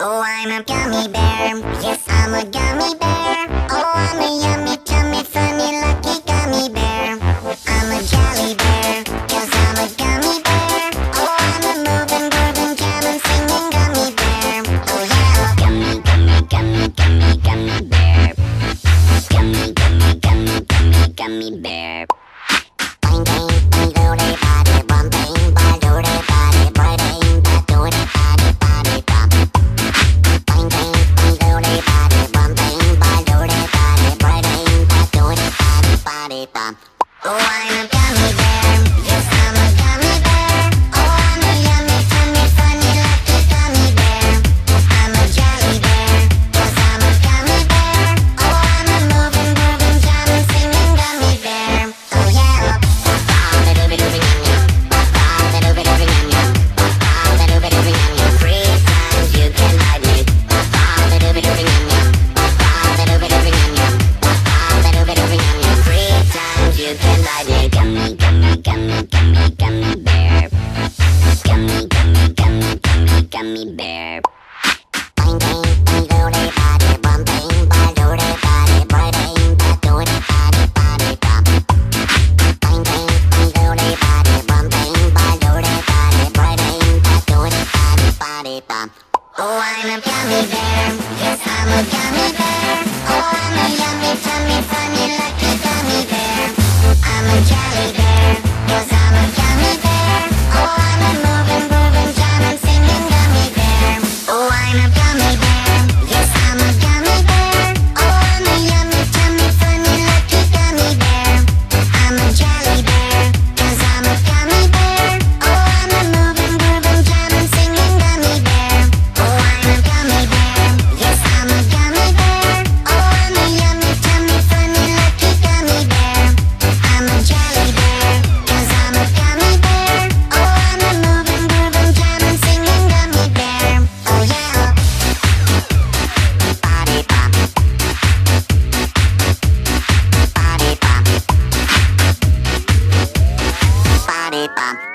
Oh, I'm a gummy bear. Yes, I'm a gummy bear. Oh, I'm a yummy, tummy, funny, lucky gummy bear. I'm a jelly bear, 'cause I'm a gummy bear. Oh, I'm a moving, grooving, jamming, singing gummy bear. Oh, yeah. Gummy, gummy, gummy, gummy, gummy bear. Gummy, gummy, gummy, gummy, gummy bear. Bang, bang, bang, do they body, bum, bang, bang, do they body, bang, bang, bang, do they body, body, bum. Bang, bang, bang, do they body, bum, bang, bang, do they body, bang, bang, bang, do they body, body, bum. Oh, I'm a gummy bear. Yes, I'm a gummy bear. Oh, I'm a yummy, tummy, funny, lucky gummy bear. I'm a jelly bear, 'cause I'm a gummy bear. Oh, I'm a moving, grooving, jamming, singing gummy bear. Oh, yeah. Three times you can ride me. Three times you can ride me. Gummy, gummy, gummy, gummy, gummy bear. Gummy, gummy, gummy, gummy, gummy bear. Bang, bang, bang, do they body, bum, bang, bang, do they body, bang, bang, bang, do they body, body, bum. Bang, bang, bang, do they body, bum, bang, bang, do they body, bang, bang, bang, do they body, body, bum. Oh, I'm a gummy bear. Yes, I'm a gummy bear. Oh, I'm a yummy, tummy, funny, lucky gummy bear. I'm a jelly bear, 'cause I'm a gummy bear. Oh, I'm a moving, grooving, jamming, singing gummy bear. Oh, I'm a gummy bear. Yes, I'm a gummy bear. Oh, I'm a yummy, tummy, funny, lucky gummy bear. I'm a jelly bear, 'cause I'm a gummy bear. Oh, I'm a moving, grooving, jamming, singing gummy bear. Oh, I'm a gummy bear. Yes, I'm a gummy bear. Oh, I'm a yummy, tummy, funny, lucky gummy bear. I'm a jelly bear, 'cause I'm a gummy bear. Oh, I'm a moving, grooving, jamming, singing gummy bear. Oh, yeah. Body bump. Body bump. Body bump.